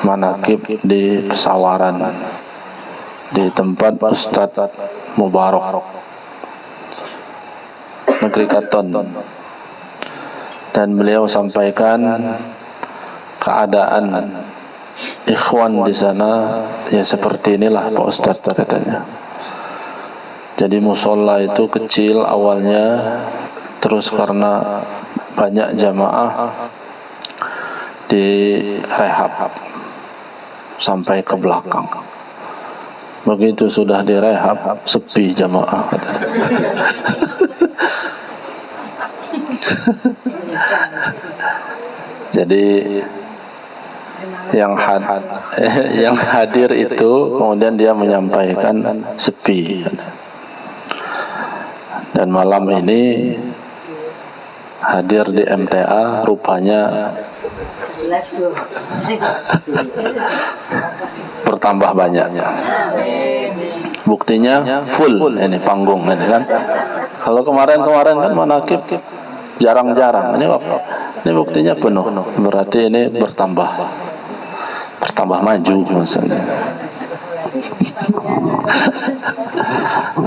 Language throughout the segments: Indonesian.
manakib di Pesawaran di tempat Ustadz Mubarak Negeri Katon, dan beliau sampaikan keadaan ikhwan di sana ya seperti inilah Pak Ustadz katanya. Jadi musola itu kecil awalnya, terus karena banyak jamaah direhab sampai ke belakang. Begitu sudah direhab, sepi jamaah. Jadi yang hadir itu kemudian dia menyampaikan sepi. Dan malam ini hadir di MTA rupanya bertambah banyaknya. Buktinya full ini panggung ini kan. Kalau kemarin kan manakib jarang-jarang. Ini buktinya penuh. Berarti ini bertambah maju maksudnya.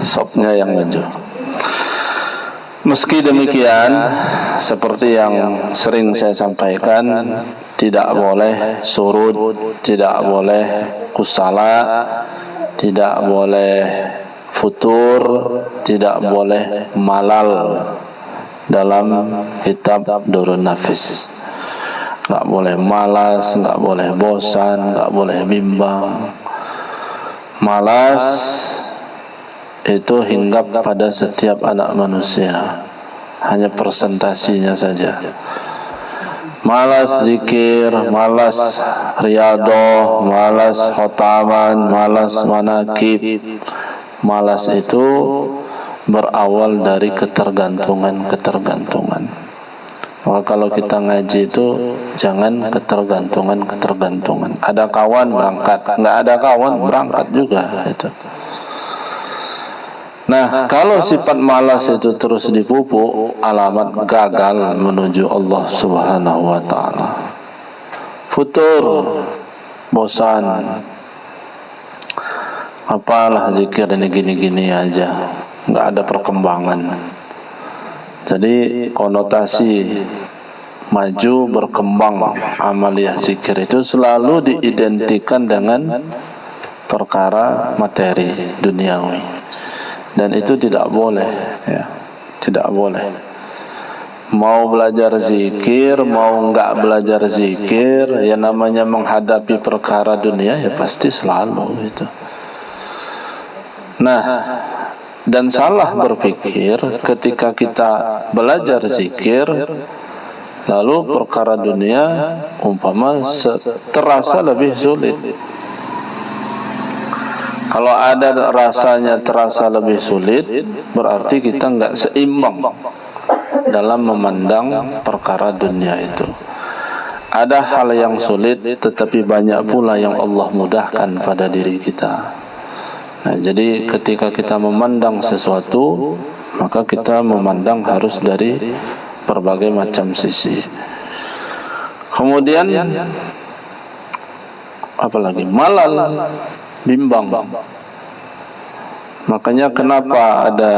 Sopnya yang maju. Meski demikian, seperti yang sering saya sampaikan, tidak boleh surut, tidak boleh kusala, tidak boleh futur, tidak boleh malal dalam kitab Durrun Nafis. Nggak boleh malas, nggak boleh bosan, nggak boleh bimbang. Malas itu hinggap pada setiap anak manusia, hanya presentasinya saja. Malas zikir, malas riyadhah, malas khotaman, malas manakib. Malas itu berawal dari ketergantungan. Maka kalau kita ngaji itu jangan ketergantungan. Ada kawan berangkat, nggak ada kawan berangkat juga itu. Nah, kalau sifat malas itu terus dipupuk, alamat gagal menuju Allah Subhanahu wa ta'ala. Futur, bosan, apalah zikir ini gini-gini aja, nggak ada perkembangan. Jadi konotasi maju berkembang amaliyah zikir itu selalu diidentikan dengan perkara materi duniawi. Dan itu tidak boleh, ya, tidak boleh. Mau belajar zikir, mau enggak belajar zikir, ya namanya menghadapi perkara dunia, ya pasti selalu itu. Nah, dan salah berpikir ketika kita belajar zikir, lalu perkara dunia umpama terasa lebih sulit. Kalau ada rasanya terasa lebih sulit, berarti kita enggak seimbang dalam memandang perkara dunia itu. Ada hal yang sulit, tetapi banyak pula yang Allah mudahkan pada diri kita. Nah, jadi ketika kita memandang sesuatu, maka kita memandang harus dari berbagai macam sisi. Kemudian apalagi malal, bimbang. Makanya kenapa ada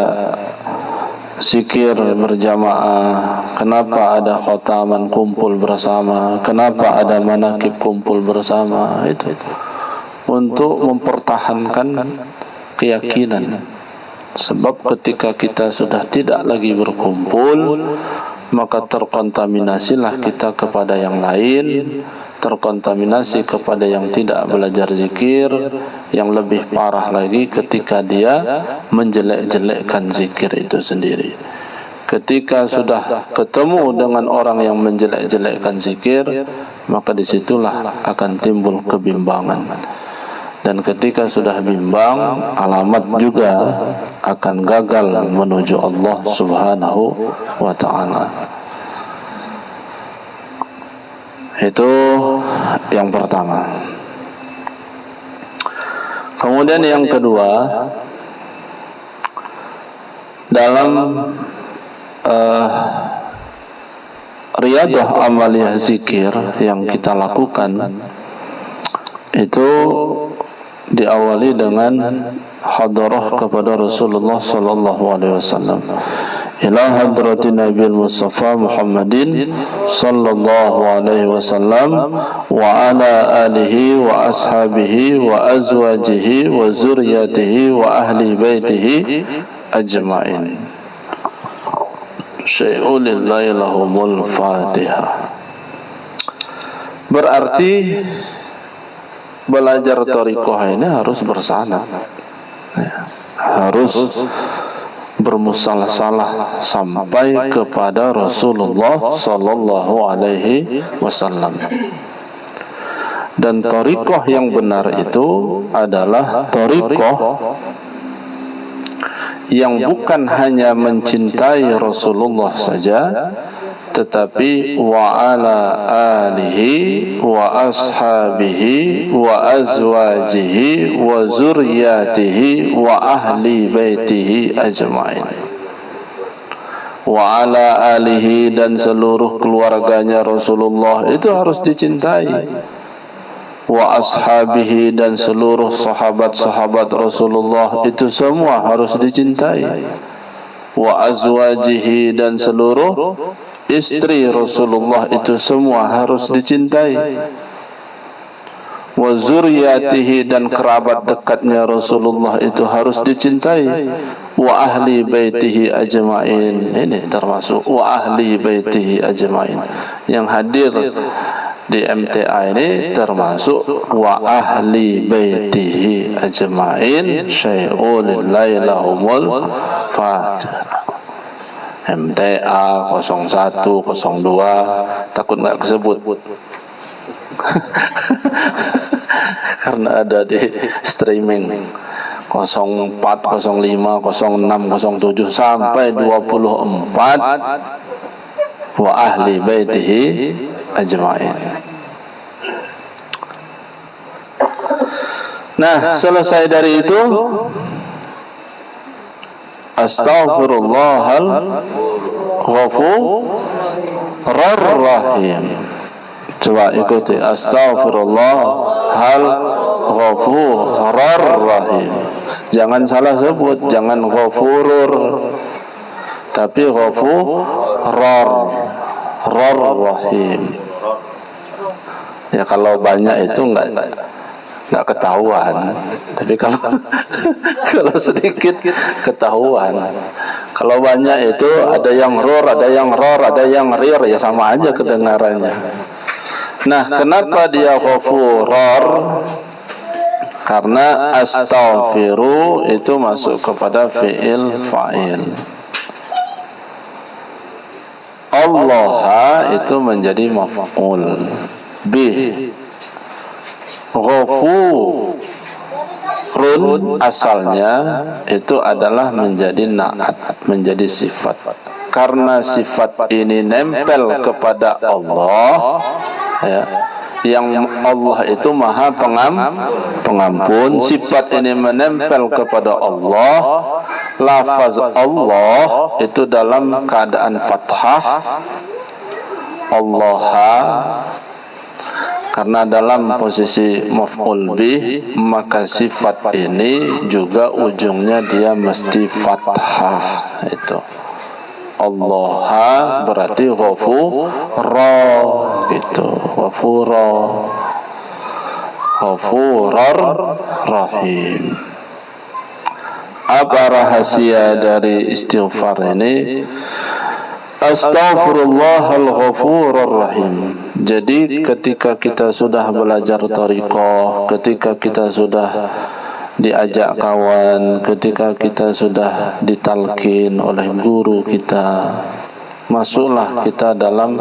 zikir berjamaah, kenapa ada khotaman kumpul bersama, kenapa ada manakib kumpul bersama, itu untuk mempertahankan keyakinan. Sebab ketika kita sudah tidak lagi berkumpul, maka terkontaminasilah kita kepada yang lain, terkontaminasi kepada yang tidak belajar zikir, yang lebih parah lagi ketika dia menjelek-jelekkan zikir itu sendiri. Ketika sudah ketemu dengan orang yang menjelek-jelekkan zikir, maka disitulah akan timbul kebimbangan. Dan ketika sudah bimbang, alamat juga akan gagal menuju Allah Subhanahu wa ta'ala. Itu yang pertama. Kemudian yang kedua, dalam riyadhah amaliyah zikir yang kita lakukan, itu diawali dengan hadarah kepada Rasulullah sallallahu alaihi wasallam. Ila hadratin Nabi Mustafa Muhammadin sallallahu alaihi wasallam wa ala alihi wa ashabihi wa azwajihi wa zurriyatihi wa ahli baitihi ajma'in. Syai'ul lillahi lahumul Fatihah. Berarti belajar thariqah ini harus bersanad, harus bermusalah-salah sampai kepada Rasulullah sallallahu alaihi wasallam. Dan thariqah yang benar itu adalah thariqah yang bukan hanya mencintai Rasulullah saja, tetapi wa ala alihi wa ashabihi wa azwajihi wa zurriyatihi wa ahli baitihi ajma'in. Wa ala alihi, dan seluruh keluarganya Rasulullah itu harus dicintai. Wa ashabihi, dan seluruh sahabat-sahabat Rasulullah itu semua harus dicintai. Wa azwajihi, dan seluruh istri Rasulullah itu semua harus dicintai. Wa zurriyatihi, dan kerabat dekatnya Rasulullah itu harus dicintai. Wa ahli baitihi ajma'in, ini termasuk wa ahli baitihi ajma'in. Yang hadir di MTA ini termasuk wa ahli baitihi ajma'in syai'ul lailahumul Fatihah. MTA 01, 02 takut nggak kesebut karena ada di streaming 04, 05, 06, 07 sampai 24 wa ahli baitihi ajma'in. Nah, selesai dari itu astaghfirullahal ghafurur rahim. Coba ikuti, astaghfirullahal ghafurur rahim. Jangan salah sebut, jangan ghafurur, tapi ghafurur rahim. Ya kalau banyak itu enggak ketahuan, tapi kalau sedikit ketahuan. Kalau banyak itu ada yang ror, ada yang ror, ada yang rir, ya sama aja kedengarannya. Nah, kenapa dia ghafurur? Karena astaghfiru itu masuk kepada fi'il fa'il. Allah itu menjadi maf'ul bih. Ghafurun asalnya itu adalah menjadi na'at, menjadi sifat. Karena sifat ini nempel kepada Allah, ya, yang Allah itu maha pengampun, sifat ini menempel kepada Allah, lafaz Allah itu dalam keadaan fathah Allah, karena dalam posisi maf'ul bih, maka sifat ini juga ujungnya dia mesti fathah. Itu Allah berarti ghafura, gitu, ghafurur rahim. Apa rahasia dari istighfar ini? Astaghfirullahal ghafurur rahim. Jadi ketika kita sudah belajar thariqah, ketika kita sudah diajak kawan, ketika kita sudah ditalkin oleh guru kita, masuklah kita dalam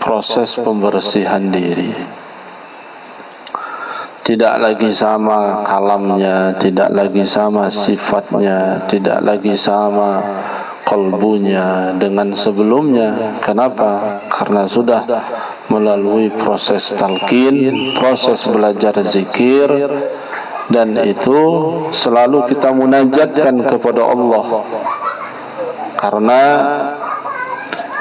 proses pembersihan diri. Tidak lagi sama kalamnya, tidak lagi sama sifatnya, tidak lagi sama kalbunya dengan sebelumnya. Kenapa? Karena sudah melalui proses talqin, proses belajar zikir, dan itu selalu kita munajatkan kepada Allah. Karena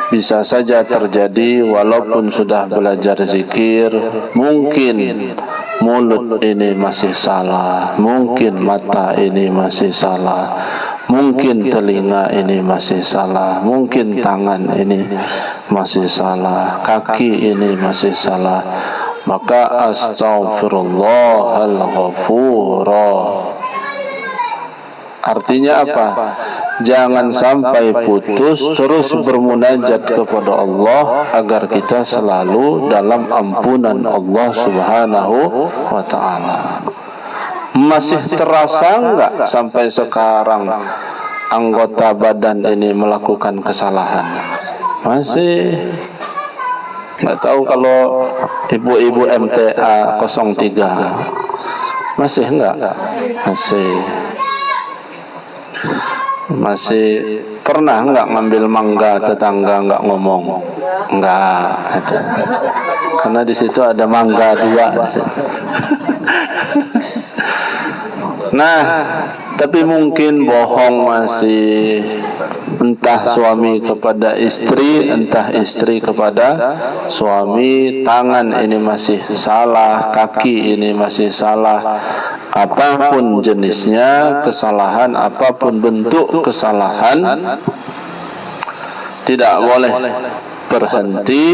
bisa saja terjadi walaupun sudah belajar zikir. Mungkin mulut ini masih salah, mungkin mata ini masih salah, mungkin telinga ini masih salah, mungkin tangan ini masih salah, kaki ini masih salah. Maka astaghfirullahal ghafura. Artinya apa? Jangan sampai putus, terus bermunajat kepada Allah agar kita selalu dalam ampunan Allah Subhanahu wa ta'ala. Masih terasa enggak sampai sekarang anggota badan ini melakukan kesalahan? Masih. Enggak tahu kalau ibu-ibu MTA 03 masih enggak? Masih pernah enggak ngambil mangga tetangga enggak ngomong? Enggak. Karena di situ ada mangga dua. Nah, tapi mungkin bohong masih, entah suami kepada istri, entah istri kepada suami. Tangan ini masih salah, kaki ini masih salah. Apapun jenisnya kesalahan, apapun bentuk kesalahan, tidak boleh berhenti.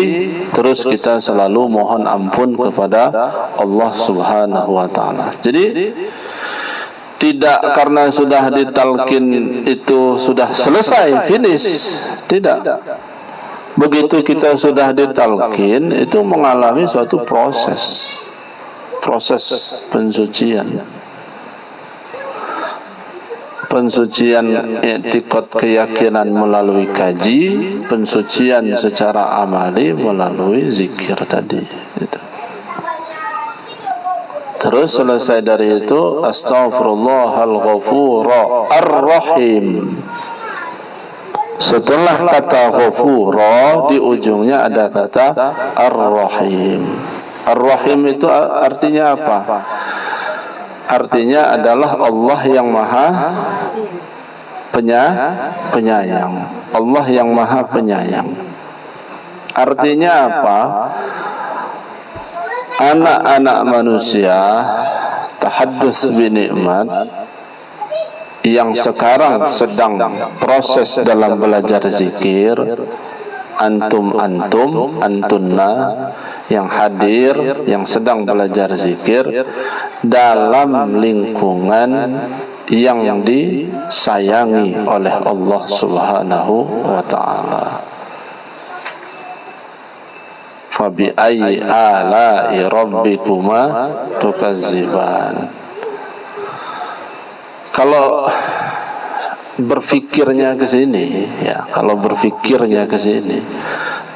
Terus kita selalu mohon ampun kepada Allah Subhanahu wa ta'ala. Jadi tidak karena sudah ditalkin itu sudah selesai, finish. Tidak. Begitu kita sudah ditalkin, itu mengalami suatu proses pensucian. Pensucian i'tiqad, keyakinan melalui kaji, pensucian secara amali melalui zikir tadi. Terus selesai dari itu, astaghfirullahal ghafura ar-rahim. Setelah kata ghafura, di ujungnya ada kata ar-rahim. Ar-rahim itu artinya apa? Artinya adalah Allah yang maha penyayang. Allah yang maha penyayang. Artinya apa? Anak-anak manusia tahaddus binikmat yang sekarang sedang proses dalam belajar zikir, antunna yang hadir, yang sedang belajar zikir dalam lingkungan yang disayangi oleh Allah Subhanahu wa ta'ala. Fabi ayyi ala'i rabbikuma tukazziban. Kalau berfikirnya ke sini, ya, kalau berfikirnya ke sini,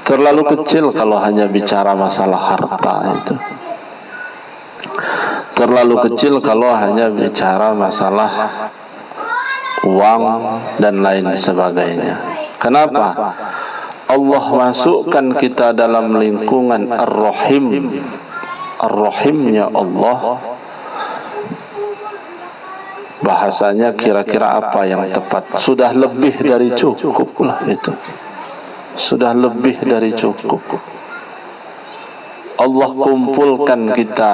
terlalu kecil kalau hanya bicara masalah harta itu. Terlalu kecil kalau hanya bicara masalah uang dan lain sebagainya. Kenapa? Allah masukkan kita dalam lingkungan Ar-Rahim. Ar-Rahimnya Allah. Bahasanya kira-kira apa yang tepat? Sudah lebih dari cukup lah itu. Sudah lebih dari cukup. Allah kumpulkan kita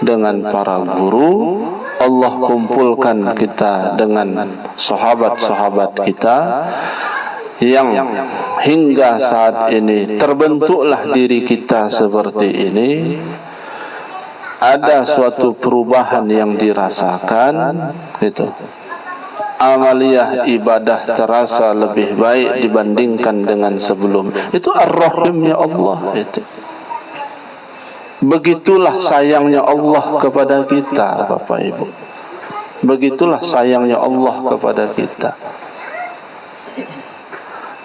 dengan para guru. Allah kumpulkan kita dengan sahabat-sahabat kita yang hingga saat ini terbentuklah diri kita seperti ini. Ada suatu perubahan yang dirasakan, gitu. Amaliyah ibadah terasa lebih baik dibandingkan dengan sebelum. Itu Ar-Rahimnya Allah itu. Begitulah sayangnya Allah kepada kita, Bapak Ibu. Begitulah sayangnya Allah kepada kita.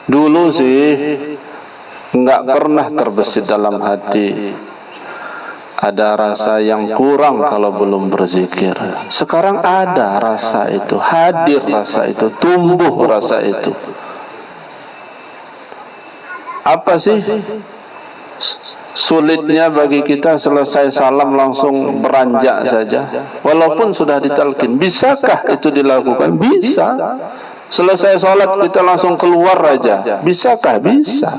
Dulu sih enggak pernah terbesit dalam hati ada rasa yang kurang kalau belum berzikir. Sekarang ada rasa itu, hadir rasa itu, tumbuh rasa itu. Apa sih sulitnya bagi kita selesai salam langsung beranjak saja, walaupun sudah ditalkin? Bisakah itu dilakukan? Bisa. Selesai sholat kita langsung keluar aja. Bisakah? Bisa.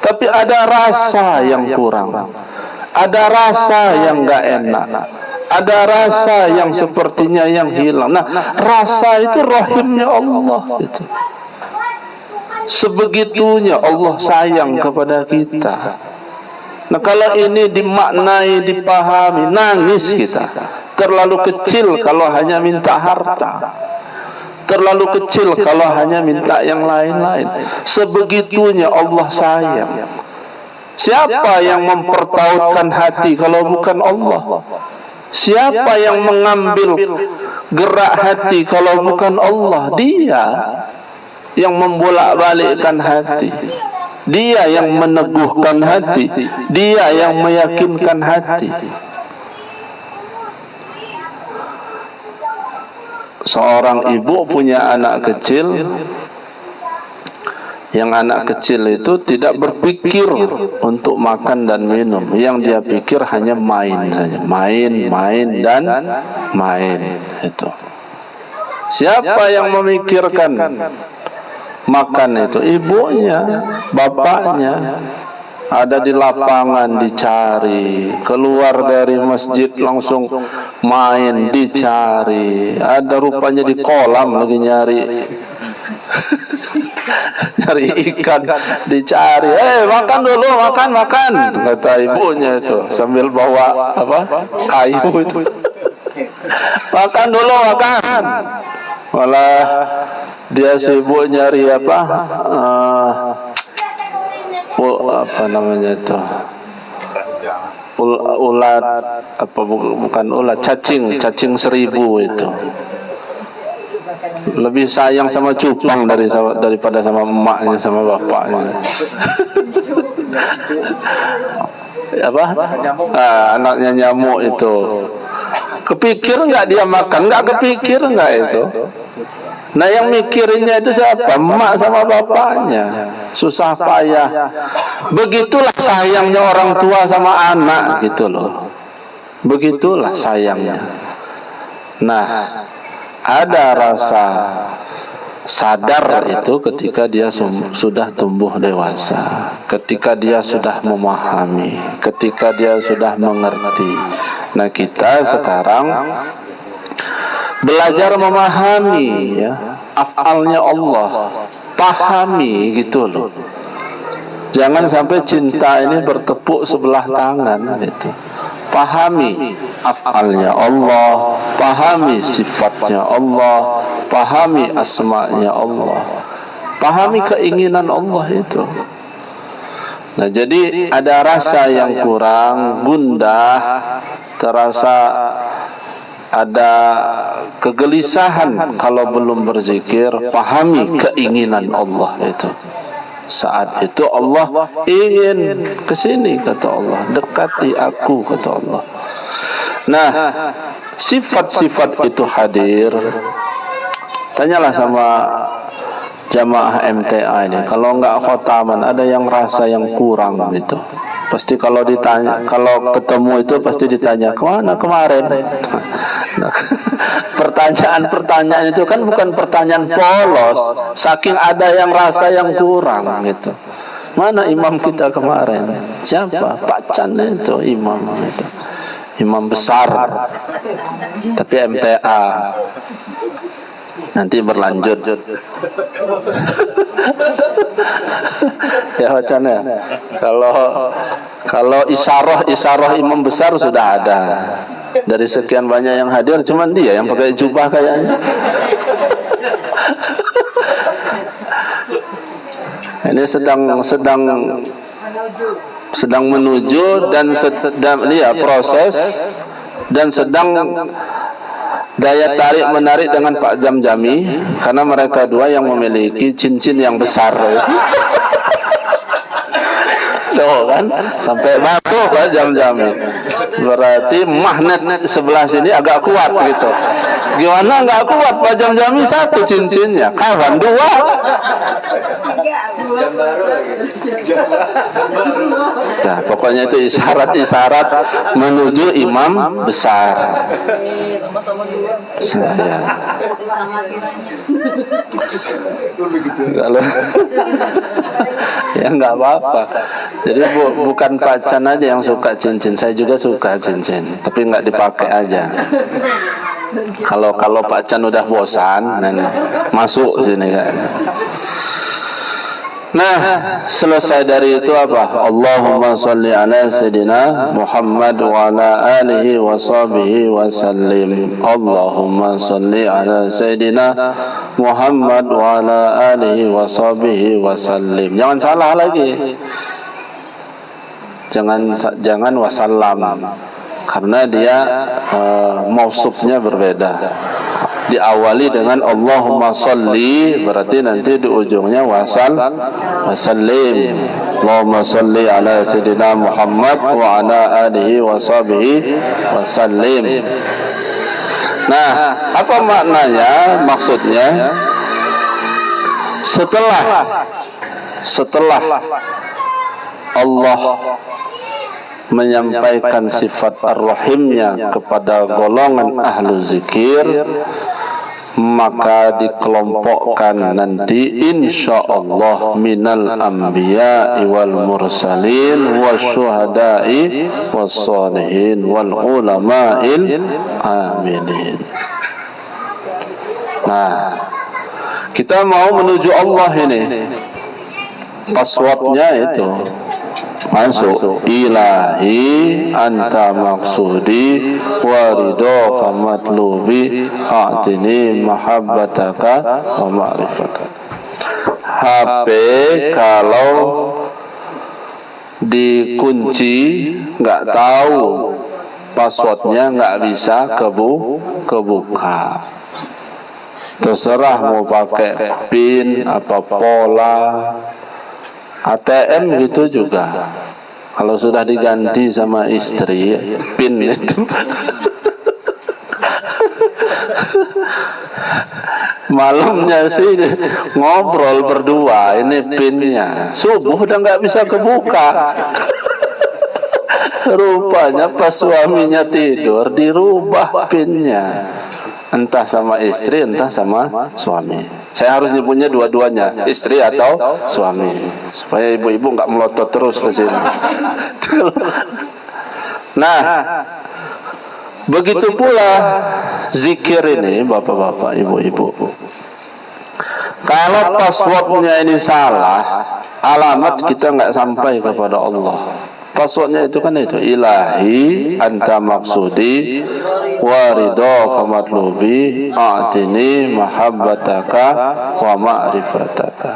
Tapi ada rasa yang kurang, ada rasa yang enggak enak, ada rasa yang sepertinya yang hilang. Nah, rasa itu rahimnya Allah itu. Sebegitunya Allah sayang kepada kita. Nah, kalau ini dimaknai, dipahami, nangis kita. Terlalu kecil kalau hanya minta harta, terlalu kecil kalau hanya minta yang lain-lain. Sebegitunya Allah sayang. Siapa yang mempertautkan hati kalau bukan Allah? Siapa yang mengambil gerak hati kalau bukan Allah? Dia yang membolak-balikkan hati, dia yang meneguhkan hati, dia yang meyakinkan hati. Seorang ibu punya anak kecil, yang anak kecil itu tidak berpikir untuk makan dan minum. Yang dia pikir hanya main saja, main dan main itu. Siapa yang memikirkan makan itu? Ibunya, bapaknya. Ada di lapangan dicari, keluar dari masjid langsung main dicari. Ada rupanya di kolam lagi nyari nyari ikan dicari. Makan dulu, makan, kata ibunya itu sambil bawa kayu itu. Makan dulu, makan. Malah dia sibuk nyari apa namanya itu, ulat bukan ulat, cacing 1000 itu. Lebih sayang sama cupang daripada sama emaknya, sama bapaknya. Anaknya nyamuk itu. Kepikir enggak dia makan? Enggak kepikir enggak itu? Nah, yang mikirinnya itu siapa? Emak sama bapaknya. Susah payah. Begitulah sayangnya orang tua sama anak gitu loh. Begitulah sayangnya. Nah, ada rasa sadar itu ketika dia sudah tumbuh dewasa, ketika dia sudah memahami, ketika dia sudah mengerti. Nah, kita sekarang belajar memahami af'alnya Allah, pahami gitu loh. Jangan sampai cinta ini bertepuk sebelah tangan gitu. Pahami af'alnya Allah, pahami sifatnya Allah, pahami asma'nya Allah, pahami keinginan Allah itu. Nah, jadi ada rasa yang kurang, gundah, terasa ada kegelisahan kalau belum berzikir. Pahami keinginan Allah itu. Saat itu Allah ingin kesini, kata Allah, dekati aku, kata Allah. Nah, sifat-sifat itu hadir. Tanyalah sama jamaah MTA ini, kalau enggak khotaman, ada yang rasa yang kurang itu. Pasti kalau ditanya, kalau ketemu itu pasti ditanya, kemana kemarin? Nah, pertanyaan-pertanyaan itu kan bukan pertanyaan polos, saking ada yang rasa yang kurang gitu. Mana imam kita kemarin? Siapa? Pak Chan itu imam itu, imam besar, tapi MTA. Nanti berlanjut. Ya Chan ya. Kalau isyarah imam besar sudah ada. Dari sekian banyak yang hadir, cuman dia yang pakai jubah kayaknya. Ini sedang menuju dan sedang proses dan sedang daya tarik menarik dengan Pak Jamjami, karena mereka dua yang memiliki cincin yang besar. Loh kan, sampai batuk lah Jam-Jami. Berarti magnet sebelah sini agak kuat gitu. Gimana nggak kuat Pak Jam-Jami? Satu cincinnya, kawan dua. Nah, pokoknya itu isyarat-isyarat menuju imam besar. Saya. Kalau ya nggak apa-apa. Jadi bukan Pak Chan aja yang suka cincin, saya juga suka cincin, tapi nggak dipakai aja. Kalau Pak Chan udah bosan, masuk sini kan. Nah, selesai dari itu apa? Allahumma salli ala Sayyidina Muhammad wa ala alihi wa sahbihi wa sallim. Allahumma salli ala Sayyidina Muhammad wa ala alihi wa sahbihi wa sallim. Jangan salah lagi. Jangan wasallam. Karena dia mausufnya berbeda. Diawali dengan Allahumma salli, berarti nanti di ujungnya wasallim. Allahumma salli ala Sayyidina Muhammad wa ala alihi wa sahbihi wasallim. Nah, apa maknanya? Maksudnya setelah Allah menyampaikan sifat ar-rahimnya kepada golongan ahlu zikir, maka dikelompokkan nanti insyaallah minal anbiya'i wal mursalin wasyuhada'i wassalihin wal ulama'il aminin. Nah, kita mau menuju Allah ini, passwordnya itu masuk ilahi anta maksudi waridho matlubi a'tini mahabbataka wa ma'rifataka. HP kalau dikunci nggak tahu passwordnya, nggak bisa kebuka. Terserah mau pakai pin apa pola, ATM gitu juga. Kalau sudah diganti sama istri pin itu malamnya sih ngobrol berdua, ini pinnya subuh udah nggak bisa kebuka. Rupanya pas suaminya tidur dirubah pinnya, entah sama istri entah sama suami. Saya harus nyebutnya dua-duanya, istri atau suami, supaya ibu-ibu nggak melotot terus ke sini. Nah, begitu pula zikir ini, bapak-bapak, ibu-ibu. Kalau passwordnya ini salah, alamat kita nggak sampai kepada Allah. Passwordnya itu kan itu ilahi anta maksudi waridho kamatlubi a'tini mahabbataka wa ma'rifataka.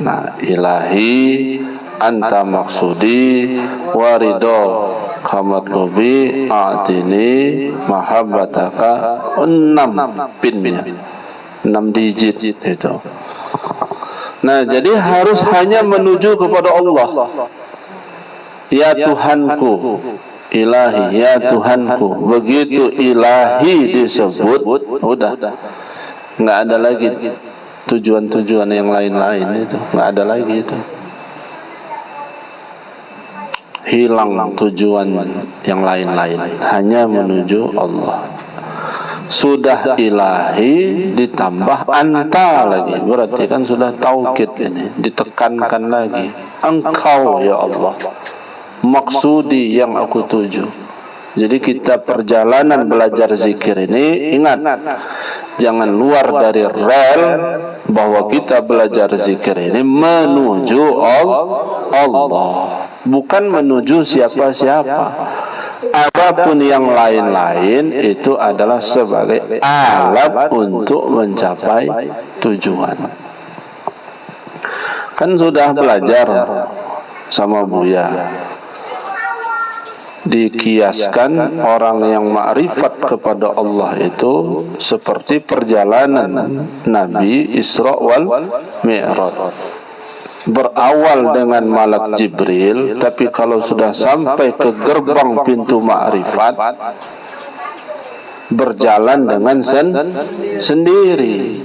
Nah, ilahi anta maksudi waridho kamatlubi a'tini mahabbataka. 6 pinnya, 6 digit itu. Nah, jadi harus hanya menuju kepada Allah. Ya Tuhanku, ilahi, ya Tuhanku. Begitu ilahi disebut, udah nggak ada lagi tujuan-tujuan yang lain-lain itu, nggak ada lagi itu. Hilang tujuan yang lain-lain, hanya menuju Allah. Sudah ilahi ditambah anta lagi, berarti kan sudah taukid ini, ditekankan lagi. Engkau ya Allah, maksudi yang aku tuju. Jadi kita perjalanan belajar zikir ini, ingat, jangan luar dari rel bahwa kita belajar zikir ini menuju Allah, bukan menuju siapa-siapa. Apapun yang lain-lain itu adalah sebagai alat untuk mencapai tujuan. Kan sudah belajar sama Buya, dikiaskan orang yang ma'rifat kepada Allah itu seperti perjalanan Nabi Isra wal Mi'raj. berawal dengan malak Jibril, tapi kalau sudah sampai ke gerbang pintu ma'rifat berjalan dengan sendiri.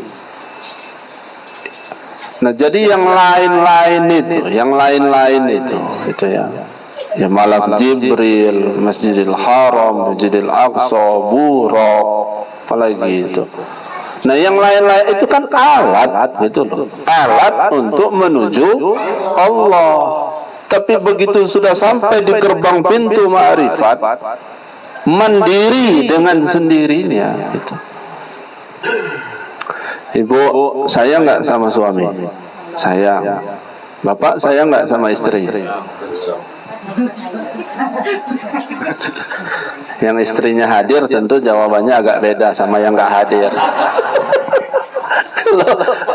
Nah, jadi yang lain-lain itu ya malak Jibril, Masjidil Haram, Masjidil Aqsa, Buraq, apalagi itu. Nah, yang lain-lain itu kan alat gitu loh. Alat untuk menuju Allah. Tapi begitu sudah sampai di gerbang pintu ma'rifat, mandiri dengan sendirinya gitu. Ibu, sayang enggak sama suami? Sayang. Bapak sayang enggak sama istri? Yang istrinya hadir tentu jawabannya agak beda sama yang enggak hadir.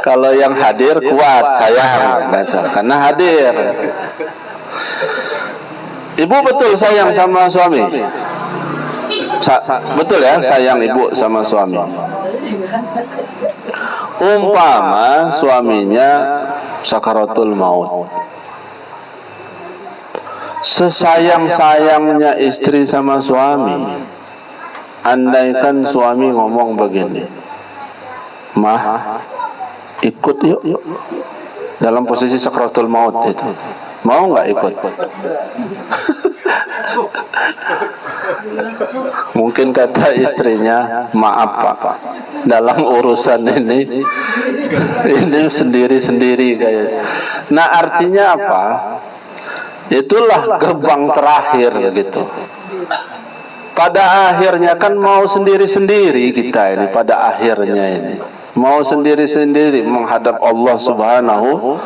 Kalau yang hadir kuat sayang, karena hadir. Ibu betul sayang sama suami? Betul ya, sayang ibu sama suami. Umpama suaminya sakaratul maut, sesayang-sayangnya istri sama suami, andaikan suami ngomong begini, "Mah, ikut yuk dalam posisi sakaratul maut itu." Mau nggak ikut? Mungkin kata istrinya, "Maaf Pak, dalam urusan ini sendiri-sendiri kayaknya." Nah, artinya apa? Itulah gerbang terakhir gitu. Pada akhirnya kan mau sendiri-sendiri kita ini, pada akhirnya ini mau sendiri-sendiri menghadap Allah Subhanahu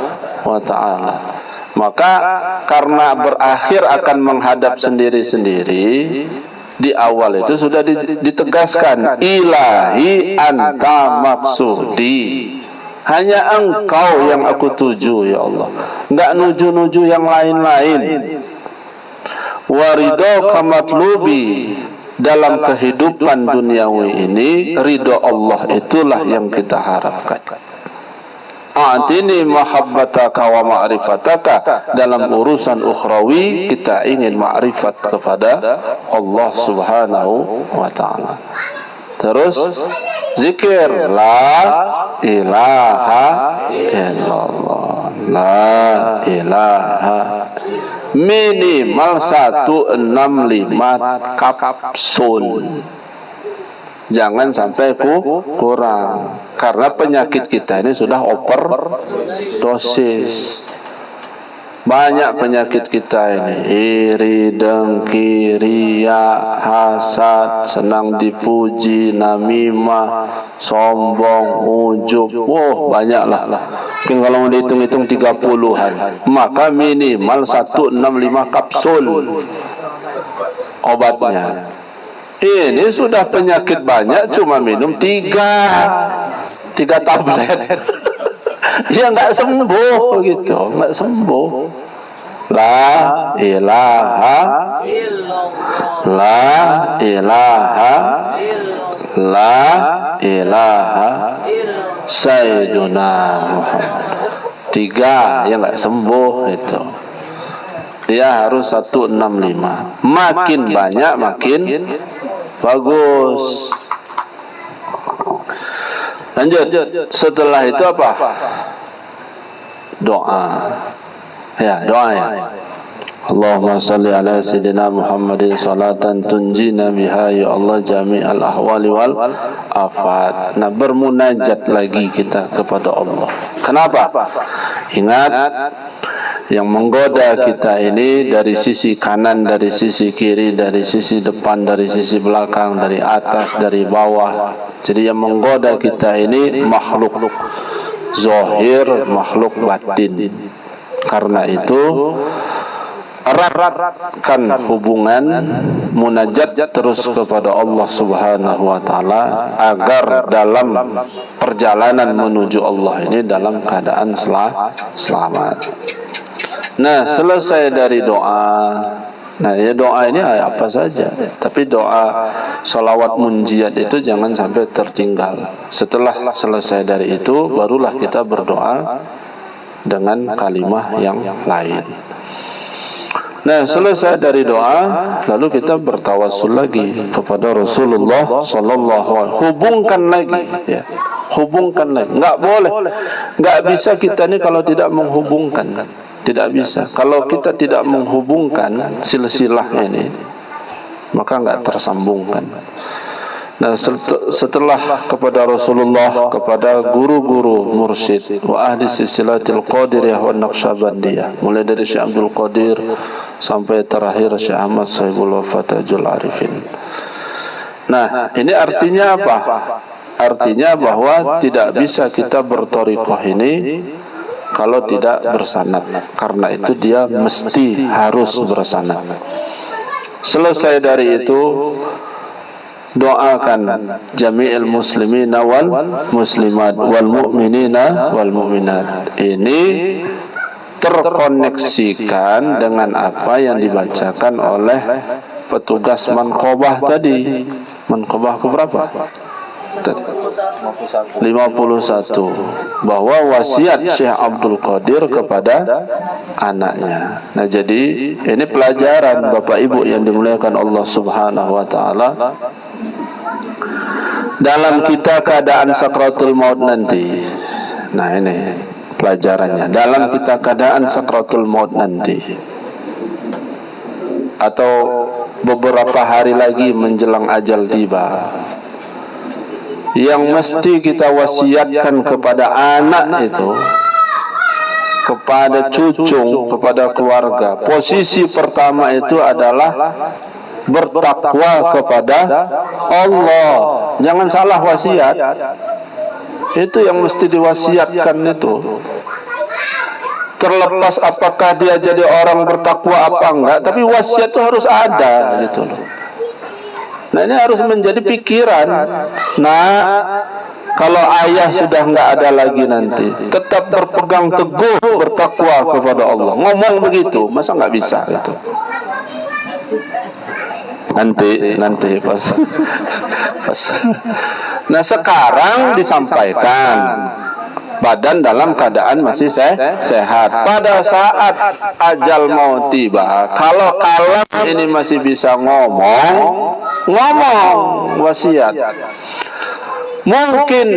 wa ta'ala. Maka karena berakhir akan menghadap sendiri-sendiri, di awal itu sudah ditegaskan, ilahi anta maksudi, hanya engkau yang aku tuju ya Allah, enggak nuju-nuju yang lain-lain. Waridho kamatlubi, dalam kehidupan duniawi ini ridho Allah itulah yang kita harapkan. A'tini mahabbataka wa ma'rifataka, dalam urusan ukhrawi kita ingin ma'rifat kepada Allah Subhanahu wa ta'ala. Terus zikir la ilaha illallah, la ilaha, minimal 165 kapsul. Jangan sampai kurang, karena penyakit kita ini sudah overdosis. Banyak penyakit kita ini, iri, dengki, riya, hasad, senang dipuji, namimah, sombong, ujub. Banyaklah. Mungkin kalau mau dihitung-hitung 30-an. Maka minimal 165 kapsul obatnya. Ini sudah penyakit banyak, cuma minum 3 tablet. Ya nggak sembuh gitu, nggak sembuh. La ilaha illallah, la ilaha, la ilaha Sayyiduna Muhammad. 3 ya nggak sembuh itu. Dia harus 165. Makin banyak makin bagus. Lanjut. Setelah itu apa? Doa. Ya, doa ya. Allahumma salli ala Sayyidina Muhammadin salatan tunjina biha ya Allah jami'al ahwali wal afat. Nah, bermunajat lagi kita kepada Allah. Kenapa? Ingat, yang menggoda kita ini dari sisi kanan, dari sisi kiri, dari sisi depan, dari sisi belakang, dari atas, dari bawah. Jadi yang menggoda kita ini makhluk zahir, makhluk batin. Karena itu eratkan hubungan munajat terus kepada Allah Subhanahu wa ta'ala, agar dalam perjalanan menuju Allah ini dalam keadaan selamat. Nah, selesai dari doa. Nah, ya doa ini apa saja, tapi doa salawat munjiat itu jangan sampai tertinggal. Setelah selesai dari itu, barulah kita berdoa dengan kalimah yang lain. Nah, selesai dari doa, lalu kita bertawassul lagi kepada Rasulullah sallallahu alaihi wasallam. Hubungkan lagi, ya. Hubungkan lagi. Enggak boleh. Enggak bisa kita ini kalau tidak menghubungkan. Tidak bisa. Kalau kita tidak menghubungkan silsilah ini, maka enggak tersambungkan. Nah, setelah kepada Rasulullah, kepada guru-guru mursyid wa ahli silsilatil qadiriyah wa naqsyabandiyah, mulai dari Syekh Abdul Qadir sampai terakhir Syekh Ahmad Sahibul Wafatajul Arifin. Nah, ini artinya apa? Artinya bahwa tidak bisa kita berthariqah ini kalau tidak bersanad. Karena itu dia mesti harus bersanad. Selesai dari itu, doakan jami'il muslimina wal muslimat wal mu'minina wal mu'minat. Ini terkoneksikan dengan apa yang dibacakan oleh petugas manqobah tadi. Manqobah ke berapa? 51. Bahwa wasiat Syekh Abdul Qadir kepada anaknya. Nah, jadi ini pelajaran Bapak Ibu yang dimuliakan Allah Subhanahu wa taala. Dalam kita keadaan sakratul maut nanti. Nah, ini pelajarannya. Dalam kita keadaan sakratul maut nanti, atau beberapa hari lagi menjelang ajal tiba, yang mesti kita wasiatkan kepada anak itu, kepada cucu, kepada keluarga, posisi pertama itu adalah bertakwa kepada Allah. Jangan salah wasiat. Itu yang mesti diwasiatkan itu. Terlepas apakah dia jadi orang bertakwa apa enggak, tapi wasiat itu harus ada gitu loh. Nah, ini harus menjadi pikiran. Nah, kalau ayah sudah enggak ada lagi nanti, tetap berpegang teguh bertakwa kepada Allah. Ngomong begitu, masa enggak bisa gitu. Nanti pas. Nah, sekarang disampaikan badan dalam keadaan masih sehat. Pada saat ajal mau tiba, kalau ini masih bisa ngomong wasiat. Mungkin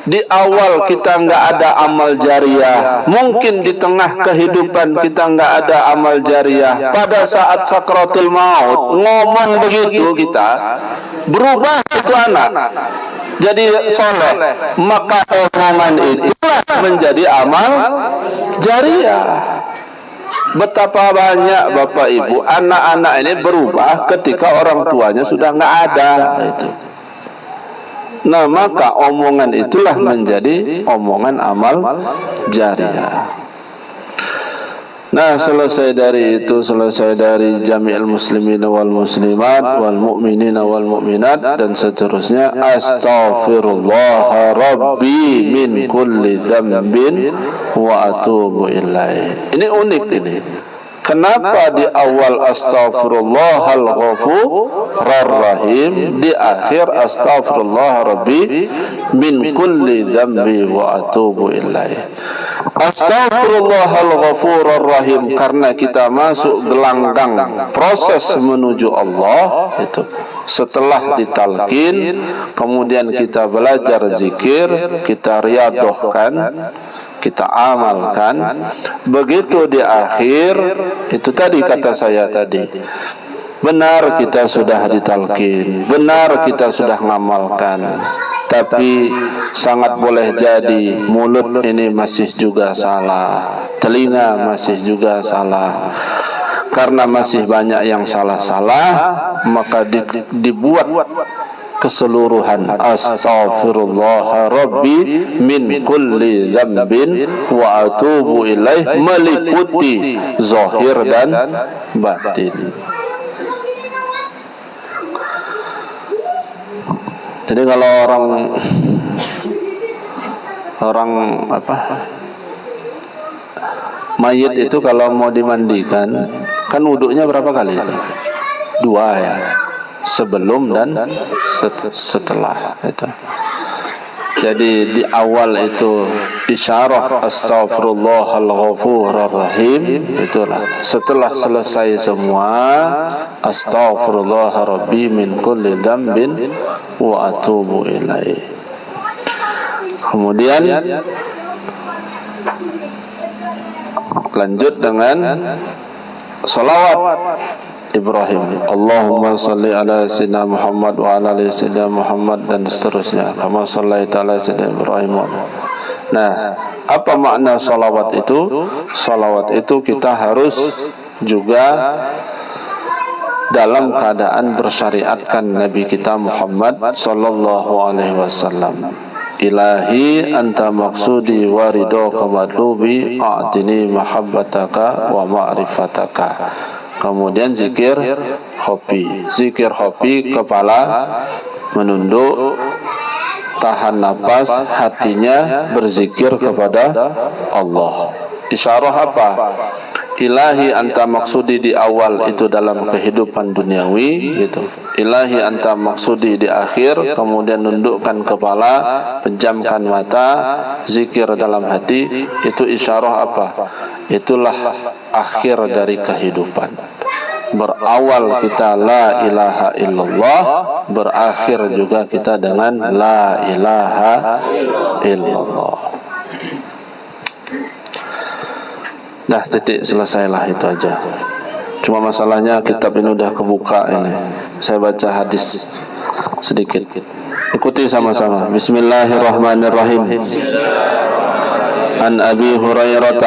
di awal kita nggak ada amal jariah, mungkin di tengah kehidupan kita nggak ada amal jariah. Pada saat sakratul maut ngomong begitu, kita berubah itu anak jadi soleh, maka omongan itulah menjadi amal jariah. Betapa banyak Bapak Ibu anak-anak ini berubah ketika orang tuanya sudah nggak ada itu. Nah, maka omongan itulah menjadi omongan amal jariah. Nah, selesai dari itu, selesai dari jami'il muslimin wal muslimat wal mu'minina wal mu'minat dan seterusnya, astaghfirullah rabbi min kulli dzambin wa atubu ilaih. Ini unik ini. Kenapa di awal astaghfirullahal ghafurur rahim, di akhir astaghfirullah rabbi min kulli dzambi wa atubu ilaih. Astaghfirullahal ghafurur rahim karena kita masuk gelanggang proses menuju Allah itu. Setelah ditalkin, kemudian kita belajar zikir, kita riyadhahkan, kita amalkan. Begitu di akhir, itu tadi kata saya tadi, benar kita sudah ditalkin, benar kita sudah ngamalkan, tapi sangat boleh jadi mulut ini masih juga salah, telinga masih juga salah. Karena masih banyak yang salah-salah, maka dibuat keseluruhan astaghfirullah rabbi min kulli dzambin wa atubu ilaih, meliputi zahir dan batin. Jadi kalau orang mayit itu kalau mau dimandikan, kan wuduknya berapa kali itu? 2 ya. Sebelum dan setelah itu. Jadi di awal itu isyarah astaghfirullahal ghafurur rahim, itulah. Setelah selesai semua, astaghfirullah rabbi min kulli dzambin wa atubu ilaih. Kemudian lanjut dengan salawat Ibrahim. Allahumma salli ala sayyidina Muhammad wa ala ali sayyidina Muhammad, dan seterusnya. Kama sallaita ala sayyidina Ibrahim. Nah, apa makna salawat itu? Salawat itu kita harus juga dalam keadaan bersyariatkan Nabi kita Muhammad sallallahu alaihi wasallam. Ilahi anta maksudi wa ridhoka matlubi a'tini mahabbataka wa ma'rifataka. Kemudian zikir khofi. Zikir khofi, kepala menunduk, tahan nafas, hatinya berzikir kepada Allah. Isyarah apa? Ilahi anta maksudi di awal itu dalam kehidupan duniawi gitu. Ilahi anta maksudi di akhir, kemudian nundukkan kepala, pejamkan mata, zikir dalam hati. Itu isyarah apa? Itulah akhir dari kehidupan. Berawal kita la ilaha illallah, berakhir juga kita dengan la ilaha illallah. Dah, titik, selesailah, itu aja. Cuma masalahnya kitab ini udah kebuka ini. Saya baca hadis sedikit. Ikuti sama-sama. Bismillahirrahmanirrahim. An Abi Hurairah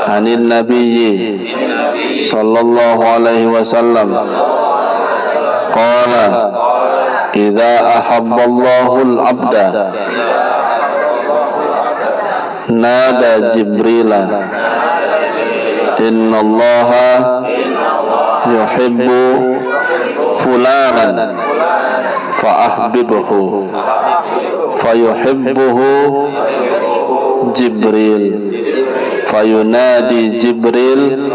anin Nabiyyi sallallahu alaihi wasallam qala idza ahabballahu al-'abda nada Jibril innallaha yuhibbu fulanan fa'ahbibhu fayuhibbuhu Jibril fayunadi Jibril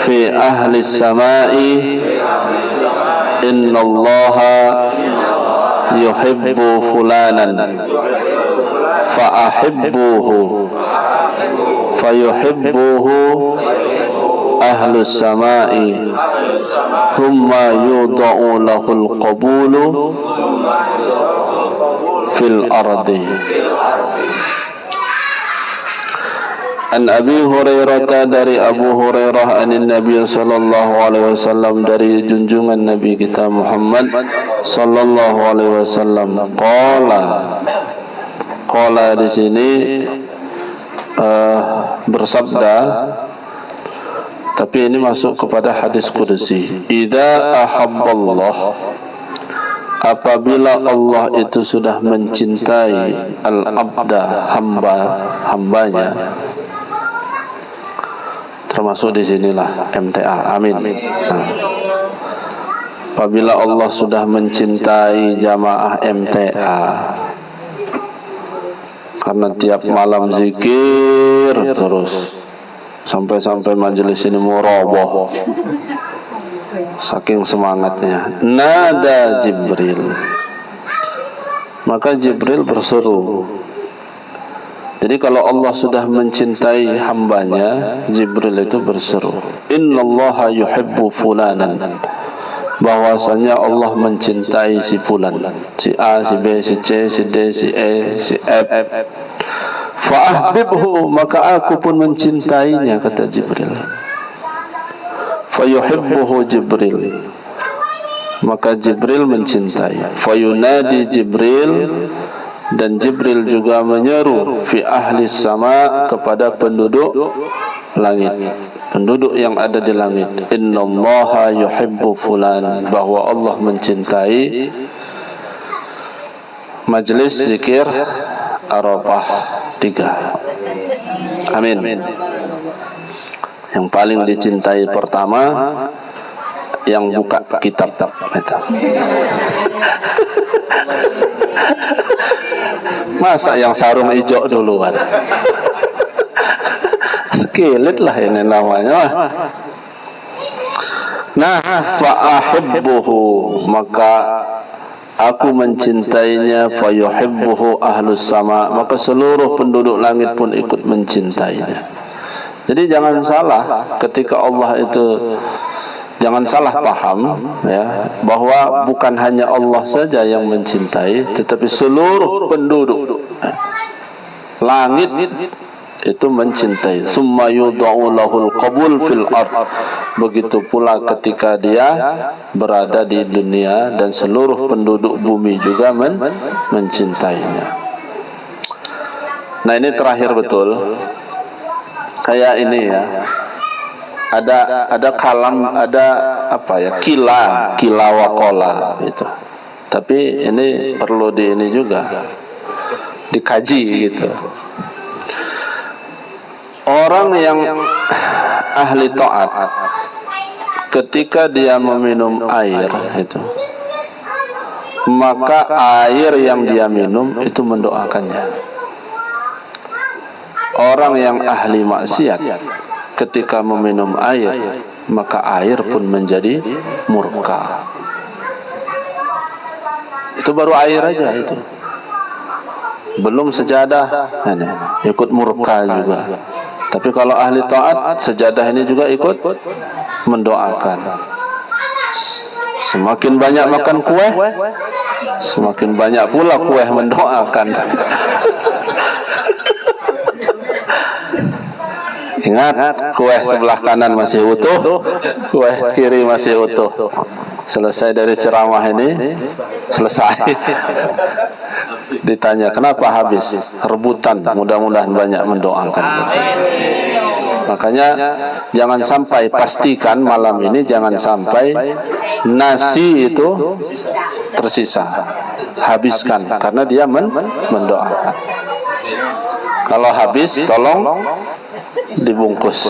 fi ahli samai innallaha yuhibbu fulanan fa'ahibbuhu fayuhibbuhu ahlu samai thumma yuda'u lahul qabulu fil ardi. An Abi Hurairah, dari Abu Hurairah, anin Nabi sallallahu alaihi wasallam, dari junjungan Nabi kita Muhammad sallallahu alaihi wasallam. Qala di sini bersabda, tapi ini masuk kepada hadis qudsi. Idza ahabballah, apabila Allah itu sudah mencintai al-abda, hambanya, termasuk di sinilah MTA. Amin. Nah, apabila Allah sudah mencintai jamaah MTA, karena tiap malam zikir terus, sampai-sampai majelis ini mau roboh, saking semangatnya. Nada Jibril, maka Jibril berseru. Jadi kalau Allah sudah mencintai hambanya, Jibril itu berseru, innallaha yuhibbu fulanan, bahwasanya Allah mencintai si fulan, si A, si B, si C, si D, si E, si F. Fa'ahbibhu, maka aku pun mencintainya, kata Jibril. Fayuhibbuhu Jibril, maka Jibril mencintai. Fayunadi Jibril, dan Jibril juga menyeru fi ahli sama, kepada penduduk langit, penduduk yang ada di langit. Innallaha yuhibbu fulan, bahwa Allah mencintai majlis zikir Arafah 3. Amin. Yang paling dicintai pertama yang buka kitab itu. Masa yang sarung hijau duluan? Sekilit lah ini namanya. Nah, fa'ahibbuhu, maka aku mencintainya, fayuhibbuhu ahlus sama, maka seluruh penduduk langit pun ikut mencintainya. Jadi jangan salah ketika Allah itu, jangan salah paham ya, bahwa bukan hanya Allah saja yang mencintai, tetapi seluruh penduduk langit itu mencintai. Summa yudha'u lahul qabul fil ard. Begitu pula ketika dia berada di dunia dan seluruh penduduk bumi juga mencintainya. Nah, ini terakhir betul. Kayak ini ya. Ada kalam, ada apa ya? Kila waqala gitu. Tapi ini perlu di ini juga dikaji gitu. Orang yang ahli taat ketika dia meminum air itu, maka air yang dia minum itu mendoakannya. Orang yang ahli maksiat ketika meminum air, maka air pun menjadi murka. Itu baru air aja itu. Belum sejadah, ikut murka juga. Tapi kalau ahli taat, sejadah ini juga ikut mendoakan. Semakin banyak makan kue, semakin banyak pula kue mendoakan. Ingat, kue sebelah kanan masih utuh, kue kiri masih utuh. Selesai dari ceramah ini, selesai. Ditanya, kenapa habis? Rebutan, mudah-mudahan banyak mendoakan. Makanya jangan sampai, pastikan malam ini jangan sampai nasi itu tersisa. Habiskan, karena dia mendoakan. Kalau habis, tolong dibungkus.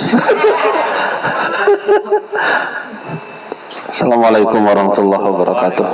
Assalamualaikum warahmatullahi wabarakatuh.